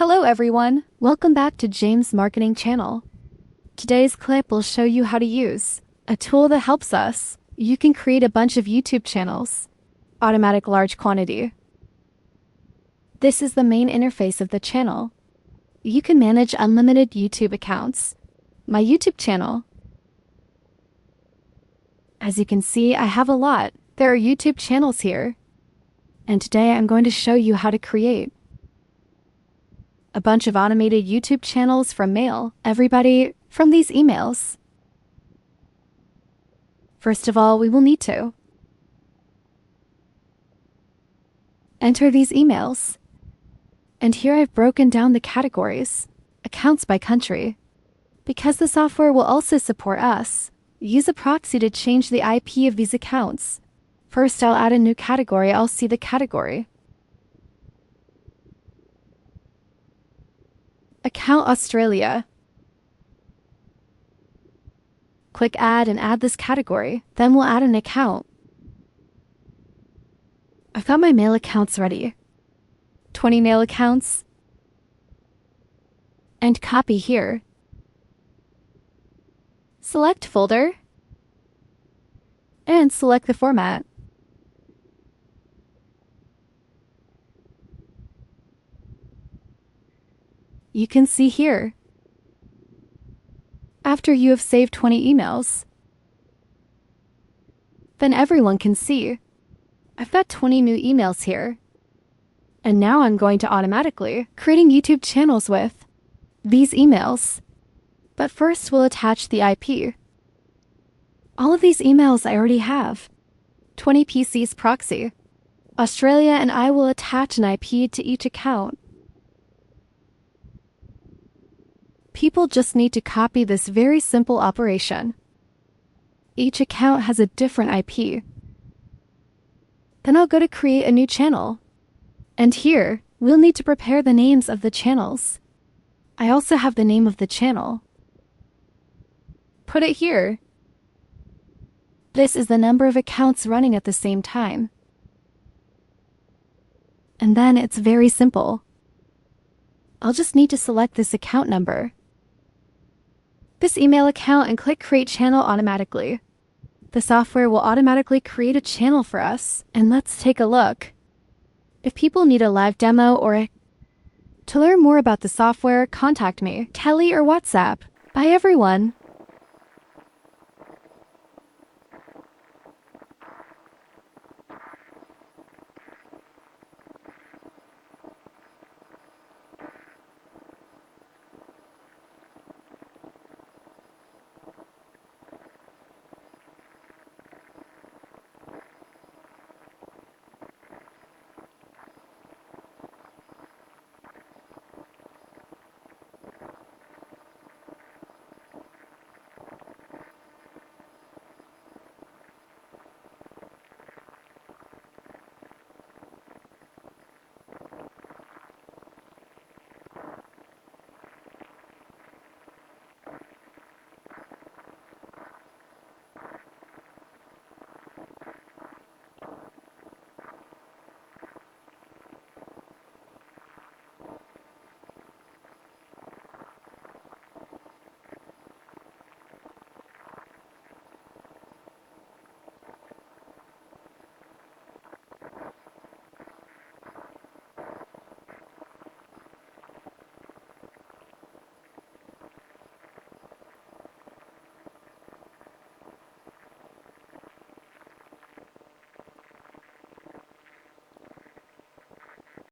Hello everyone, welcome back to James' Marketing Channel. Today's clip will show you how to use a tool that helps us. You can create a bunch of YouTube channels. Automatic large quantity. This is the main interface of the channel. You can manage unlimited YouTube accounts. My YouTube channel. As you can see, I have a lot. There are YouTube channels here. And today I'm going to show you how to create a bunch of automated YouTube channels from mail. Everybody from these emails. First of all, we will need to enter these emails. And here I've broken down the categories, accounts by country. Because the software will also support us, use a proxy to change the IP of these accounts. First, I'll add a new category. I'll see the category. Account Australia. Click Add and add this category. Then we'll add an account. I've got my mail accounts ready. 20 mail accounts. And copy here. Select folder. And select the format. You can see here. After you have saved 20 emails, then everyone can see. I've got 20 new emails here. And now I'm going to automatically creating YouTube channels with these emails. But first we'll attach the IP. All of these emails I already have. 20 PCs proxy. Australia and I will attach an IP to each account. People just need to copy this very simple operation. Each account has a different IP. Then I'll go to create a new channel. And here, we'll need to prepare the names of the channels. I also have the name of the channel. Put it here. This is the number of accounts running at the same time. And then it's very simple. I'll just need to select this account number, this email account, and click Create Channel automatically. The software will automatically create a channel for us, and let's take a look. If people need a live demo to learn more about the software, contact me, Kelly, or WhatsApp. Bye everyone.